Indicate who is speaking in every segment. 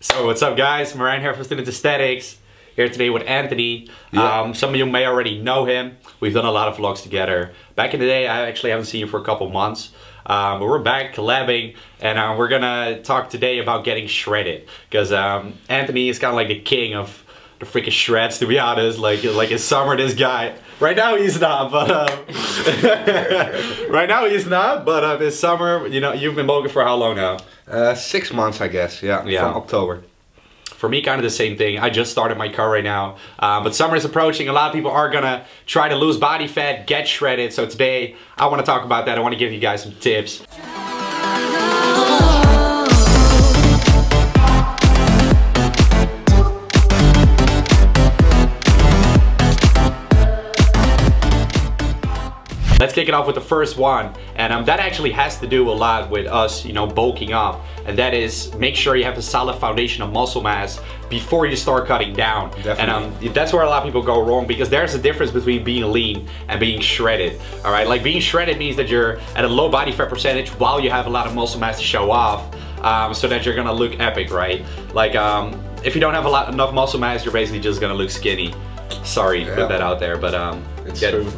Speaker 1: So what's up guys, Marijn here from Student Aesthetics. Here today with Anthony. Yeah. Some of you may already know him. We've done a lot of vlogs together. Back in the day, I actually haven't seen you for a couple months. But we're back collabing and we're gonna talk today about getting shredded. Because Anthony is kind of like the king of the freaking shreds, to be honest. Like in summer, this guy. Right now he's not, but in summer, you know, you've been bulking for how long now?
Speaker 2: 6 months, I guess. Yeah, from October.
Speaker 1: For me, kind of the same thing. I just started my car right now, but summer is approaching. A lot of people are gonna try to lose body fat, get shredded. So today, I want to talk about that. I want to give you guys some tips. Let's kick it off with the first one, and that actually has to do a lot with us, you know, bulking up, and that is make sure you have a solid foundation of muscle mass before you start cutting down. Definitely. And that's where a lot of people go wrong, because there's a difference between being lean and being shredded. All right, like being shredded means that you're at a low body fat percentage while you have a lot of muscle mass to show off, so that you're gonna look epic, right? Like if you don't have enough muscle mass, you're basically just gonna look skinny. Sorry to put that out there, but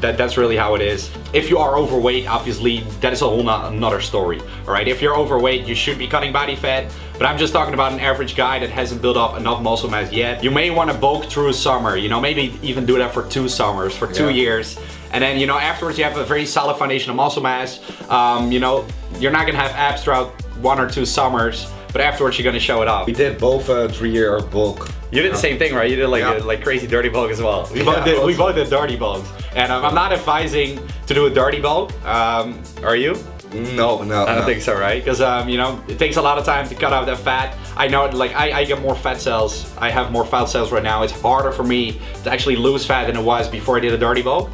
Speaker 1: that's really how it is. If you are overweight, obviously that is a whole another story. All right, if you're overweight, you should be cutting body fat, but I'm just talking about an average guy that hasn't built up enough muscle mass yet. You may want to bulk through a summer, you know, maybe even do that for 2 summers, for 2 years, and then, you know, afterwards you have a very solid foundation of muscle mass. You know, you're not gonna have abs throughout 1 or 2 summers, but afterwards you're gonna show it off.
Speaker 2: We did both a 3-year bulk.
Speaker 1: You did the same thing, right? You did like crazy dirty bulk as well. We both did dirty bulks, and I'm not advising to do a dirty bulk. Are you?
Speaker 2: No.
Speaker 1: I don't think so, right? Because you know, it takes a lot of time to cut out that fat. I know, like I get more fat cells. I have more fat cells right now. It's harder for me to actually lose fat than it was before I did a dirty bulk.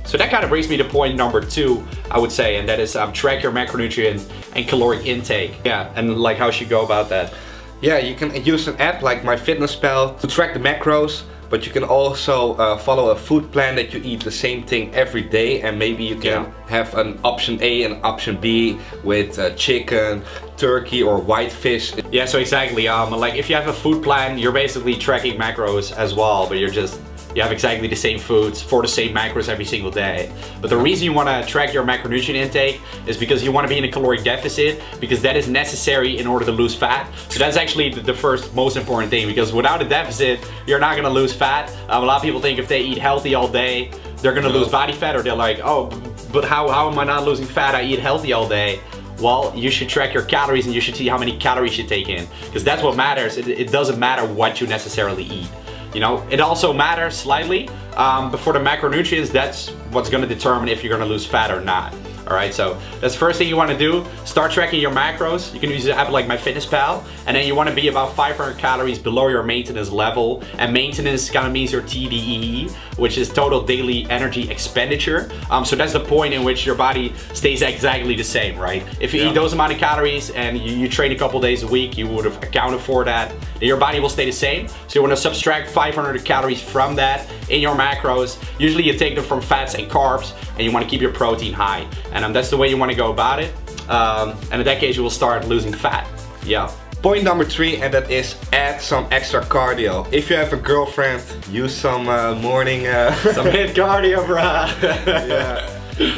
Speaker 1: So that kind of brings me to point number 2, I would say, and that is track your macronutrient and caloric intake. Yeah, and like how should you go about that?
Speaker 2: Yeah, you can use an app like MyFitnessPal to track the macros, but you can also follow a food plan that you eat the same thing every day, and maybe you can have an option A and option B with chicken, turkey or white fish.
Speaker 1: Yeah, so exactly, like if you have a food plan, you're basically tracking macros as well, but you have exactly the same foods for the same macros every single day. But the reason you want to track your macronutrient intake is because you want to be in a caloric deficit, because that is necessary in order to lose fat. So that's actually the first most important thing, because without a deficit, you're not going to lose fat. A lot of people think if they eat healthy all day, they're going to lose body fat, or they're like, oh, but how am I not losing fat? I eat healthy all day. Well, you should track your calories and you should see how many calories you take in, because that's what matters. It doesn't matter what you necessarily eat. You know, it also matters slightly, but for the macronutrients, that's what's gonna determine if you're gonna lose fat or not. All right, so that's the first thing you wanna do. Start tracking your macros. You can use an app like MyFitnessPal, and then you wanna be about 500 calories below your maintenance level. And maintenance kind of means your TDEE, which is total daily energy expenditure. So that's the point in which your body stays exactly the same, right? If you eat those amount of calories and you train a couple days a week, you would have accounted for that. Your body will stay the same. So you wanna subtract 500 calories from that in your macros. Usually you take them from fats and carbs, and you wanna keep your protein high. And that's the way you wanna go about it. And in that case, you will start losing fat. Yeah.
Speaker 2: Point number 3, and that is add some extra cardio. If you have a girlfriend, use some morning...
Speaker 1: some hit cardio, bruh.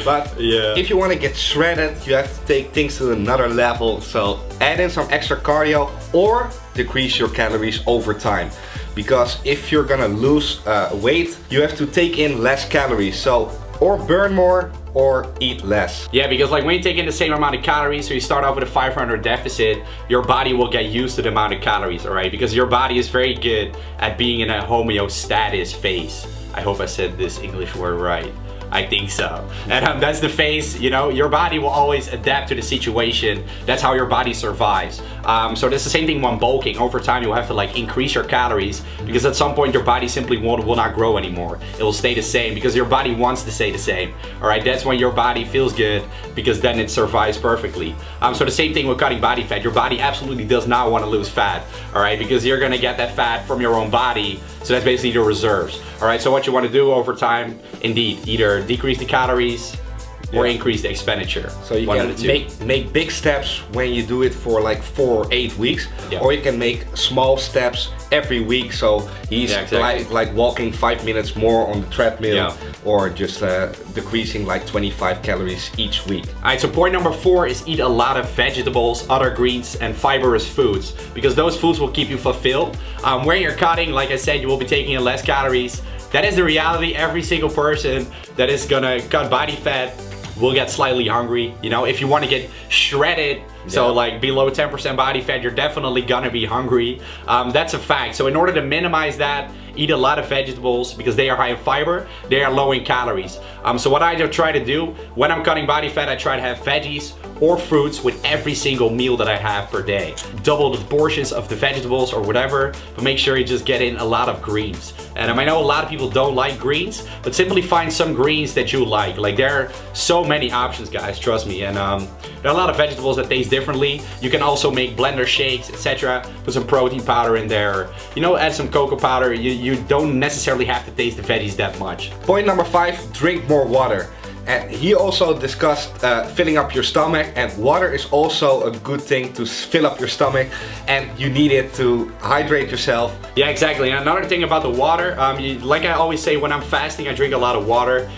Speaker 2: But if you want to get shredded, you have to take things to another level. So add in some extra cardio or decrease your calories over time. Because if you're gonna lose weight, you have to take in less calories. So or burn more or eat less.
Speaker 1: Yeah, because like when you take in the same amount of calories, so you start off with a 500 deficit, your body will get used to the amount of calories, all right? Because your body is very good at being in a homeostasis phase. I hope I said this English word right. I think so. And that's the phase, you know, your body will always adapt to the situation. That's how your body survives. So that's the same thing when bulking. Over time, you'll have to like increase your calories, because at some point your body simply will not grow anymore. It will stay the same because your body wants to stay the same. All right, that's when your body feels good, because then it survives perfectly. So the same thing with cutting body fat. Your body absolutely does not want to lose fat, all right, because you're gonna get that fat from your own body. So that's basically the reserves. All right, so what you want to do over time, indeed, either decrease the calories, or increase the expenditure.
Speaker 2: So you can make big steps when you do it for like 4 or 8 weeks, or you can make small steps every week. So he's like walking 5 minutes more on the treadmill, or just decreasing like 25 calories each week.
Speaker 1: Alright, so point number 4 is eat a lot of vegetables, other greens, and fibrous foods, because those foods will keep you fulfilled. When you're cutting, like I said, you will be taking in less calories. That is the reality. Every single person that is gonna cut body fat will get slightly hungry. You know, if you want to get shredded, so like below 10% body fat, you're definitely gonna be hungry. That's a fact. So in order to minimize that, eat a lot of vegetables, because they are high in fiber, they are low in calories. So what I try to do when I'm cutting body fat, I try to have veggies or fruits with every single meal that I have per day. Double the portions of the vegetables or whatever, but make sure you just get in a lot of greens. And I know a lot of people don't like greens, but simply find some greens that you like. Like, there are so many options, guys, trust me. And there are a lot of vegetables that taste differently. You can also make blender shakes, etc. Put some protein powder in there, you know, add some cocoa powder. You don't necessarily have to taste the veggies that much.
Speaker 2: Point number 5, drink more water. And he also discussed filling up your stomach, and water is also a good thing to fill up your stomach, and you need it to hydrate yourself.
Speaker 1: Yeah, exactly. And another thing about the water, like I always say, when I'm fasting, I drink a lot of water.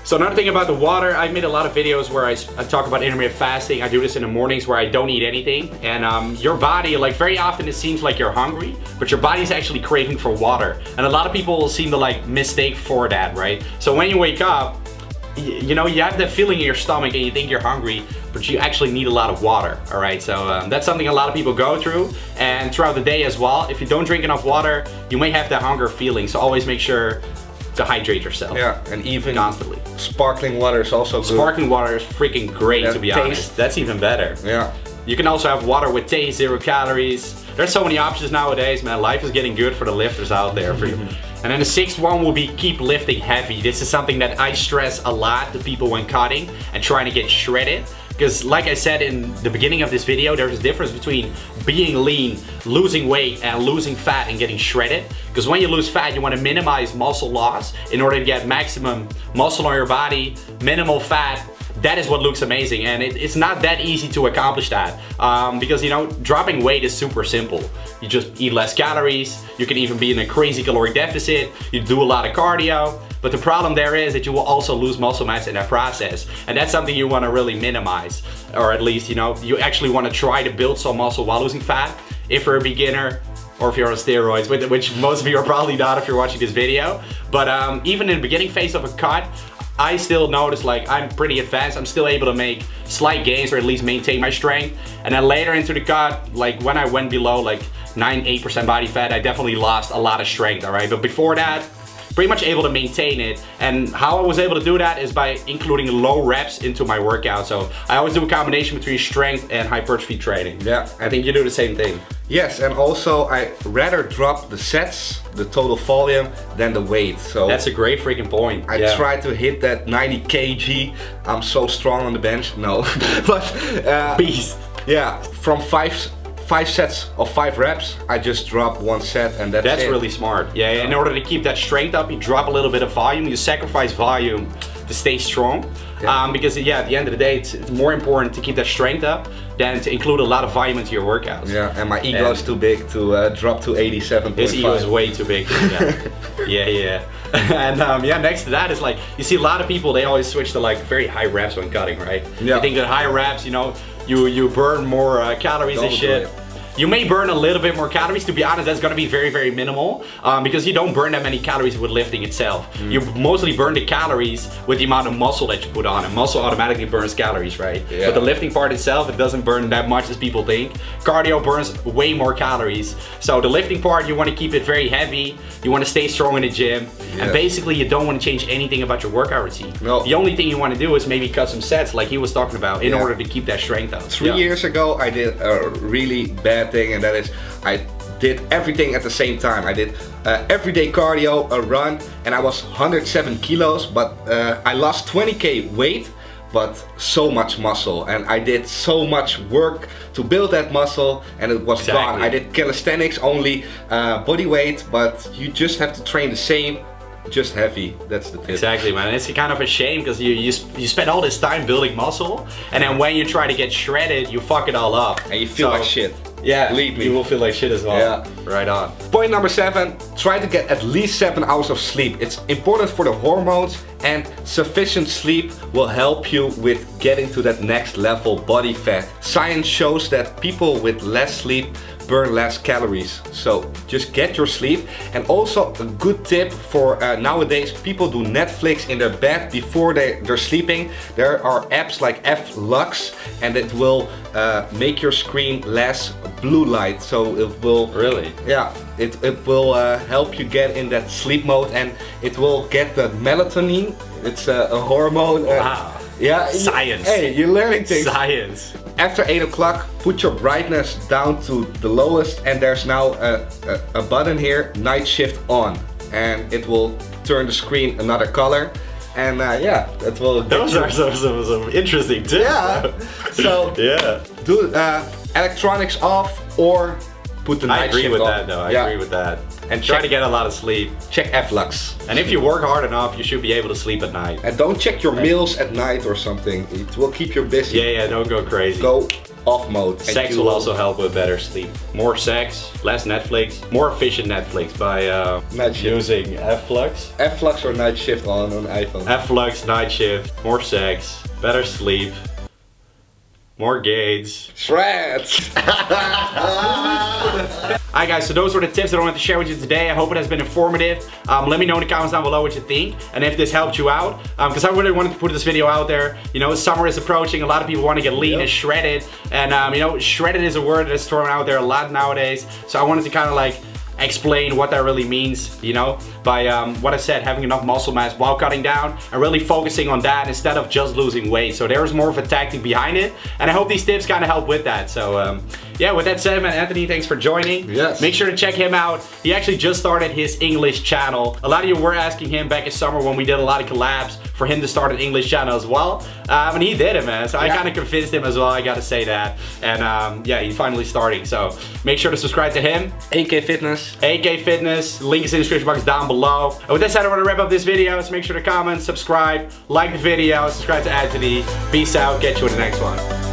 Speaker 1: So another thing about the water, I've made a lot of videos where I talk about intermittent fasting. I do this in the mornings where I don't eat anything. And your body, like, very often it seems like you're hungry, but your body's actually craving for water. And a lot of people seem to like mistake for that, right? So when you wake up, you know, you have that feeling in your stomach and you think you're hungry, but you actually need a lot of water, all right? So that's something a lot of people go through, and throughout the day as well. If you don't drink enough water, you may have that hunger feeling. So always make sure to hydrate yourself.
Speaker 2: Yeah, and even
Speaker 1: constantly.
Speaker 2: Sparkling water is also good.
Speaker 1: Sparkling water is freaking great, to be honest. That's even better.
Speaker 2: Yeah.
Speaker 1: You can also have water with taste, 0 calories. There's so many options nowadays, man. Life is getting good for the lifters out there. And then the 6th one will be keep lifting heavy. This is something that I stress a lot to people when cutting and trying to get shredded. Because like I said in the beginning of this video, there's a difference between being lean, losing weight, and losing fat and getting shredded. Because when you lose fat, you want to minimize muscle loss in order to get maximum muscle on your body, minimal fat. That is what looks amazing, and it's not that easy to accomplish that, because, you know, dropping weight is super simple. You just eat less calories, you can even be in a crazy caloric deficit, you do a lot of cardio, but the problem there is that you will also lose muscle mass in that process, and that's something you want to really minimize, or at least, you know, you actually want to try to build some muscle while losing fat. If you're a beginner, or if you're on steroids, which most of you are probably not if you're watching this video, but even in the beginning phase of a cut, I still notice, like, I'm pretty advanced. I'm still able to make slight gains, or at least maintain my strength. And then later into the cut, like when I went below like 9-8% body fat, I definitely lost a lot of strength, all right? But before that, pretty much able to maintain it. And how I was able to do that is by including low reps into my workout. So I always do a combination between strength and hypertrophy training.
Speaker 2: Yeah.
Speaker 1: I think you do the same thing.
Speaker 2: Yes, and also I rather drop the sets, the total volume, than the weight. So
Speaker 1: that's a great freaking point.
Speaker 2: I try to hit that 90 kg. I'm so strong on the bench. No, but
Speaker 1: beast.
Speaker 2: Yeah, from 5 sets of 5 reps, I just drop 1 set, and that's it.
Speaker 1: Really smart. Yeah, in order to keep that strength up, you drop a little bit of volume. You sacrifice volume to stay strong. Because at the end of the day, it's more important to keep that strength up than to include a lot of volume into your workouts.
Speaker 2: Yeah, and my ego is too big to drop to 87.5.
Speaker 1: His ego is way too big. Yeah. And next to that is, like, you see a lot of people, they always switch to like very high reps when cutting, right? Yeah. You think that high reps, you know, you burn more calories and shit. You may burn a little bit more calories. To be honest, that's gonna be very, very minimal, because you don't burn that many calories with lifting itself. You mostly burn the calories with the amount of muscle that you put on, and muscle automatically burns calories, right? Yeah. But the lifting part itself, it doesn't burn that much as people think. Cardio burns way more calories. So the lifting part, you wanna keep it very heavy. You wanna stay strong in the gym. And basically, you don't wanna change anything about your workout routine. No. The only thing you wanna do is maybe cut some sets, like he was talking about, in order to keep that strength up.
Speaker 2: 3 years ago, I did a really bad thing, and that is I did everything at the same time. I did everyday cardio, a run, and I was 107 kilos, but I lost 20k weight, but so much muscle, and I did so much work to build that muscle, and it was gone. I did calisthenics, only body weight, but you just have to train the same just heavy. That's the tip.
Speaker 1: Exactly, man. It's kind of a shame because you spend all this time building muscle, and then when you try to get shredded, you fuck it all up.
Speaker 2: And you feel like shit.
Speaker 1: Yeah,
Speaker 2: believe me.
Speaker 1: You will feel like shit as well.
Speaker 2: Yeah.
Speaker 1: Right on.
Speaker 2: Point number 7, try to get at least 7 hours of sleep. It's important for the hormones, and sufficient sleep will help you with getting to that next level body fat. Science shows that people with less sleep burn less calories. So just get your sleep. And also a good tip for nowadays, people do Netflix in their bed before they're sleeping. There are apps like F-Lux, and it will make your screen less blue light. So it will
Speaker 1: really,
Speaker 2: yeah, it will help you get in that sleep mode, and it will get the melatonin. It's a hormone.
Speaker 1: Wow.
Speaker 2: Yeah.
Speaker 1: Science.
Speaker 2: Hey, you're learning things.
Speaker 1: Science.
Speaker 2: After 8 o'clock, put your brightness down to the lowest, and there's now a button here, night shift on, and it will turn the screen another color. And yeah, that will.
Speaker 1: Those are some interesting tips.
Speaker 2: Yeah. So
Speaker 1: yeah,
Speaker 2: do electronics off or put the night shift on.
Speaker 1: I agree with that though. I agree with that. And try to get a lot of sleep.
Speaker 2: Check F-Lux.
Speaker 1: And if you work hard enough, you should be able to sleep at night.
Speaker 2: And don't check your meals at night or something. It will keep you busy.
Speaker 1: Yeah, don't go crazy.
Speaker 2: Go off mode.
Speaker 1: Sex will also help with better sleep. More sex, less Netflix, more efficient Netflix by using F-Lux.
Speaker 2: F-Lux or night shift on iPhone.
Speaker 1: F-Lux, night shift, more sex, better sleep, more gains.
Speaker 2: Shreds!
Speaker 1: Alright guys, so those were the tips that I wanted to share with you today. I hope it has been informative. Let me know in the comments down below what you think and if this helped you out. Because I really wanted to put this video out there. You know, summer is approaching. A lot of people want to get lean and shredded. And you know, shredded is a word that's thrown out there a lot nowadays. So I wanted to kind of like explain what that really means, you know, by what I said, having enough muscle mass while cutting down and really focusing on that instead of just losing weight. So there's more of a tactic behind it, and I hope these tips kind of help with that. So yeah, with that said, man, Anthony, thanks for joining.
Speaker 2: Yes.
Speaker 1: Make sure to check him out. He actually just started his English channel. A lot of you were asking him back in summer when we did a lot of collabs for him to start an English channel as well. And he did it, man. So I kind of convinced him as well, I gotta say that. And yeah, he's finally starting. So make sure to subscribe to him.
Speaker 2: AK Fitness.
Speaker 1: AK Fitness, link is in the description box down below. And with that said, I want to wrap up this video, so make sure to comment, subscribe, like the video, subscribe to Anthony. Peace out, catch you in the next one.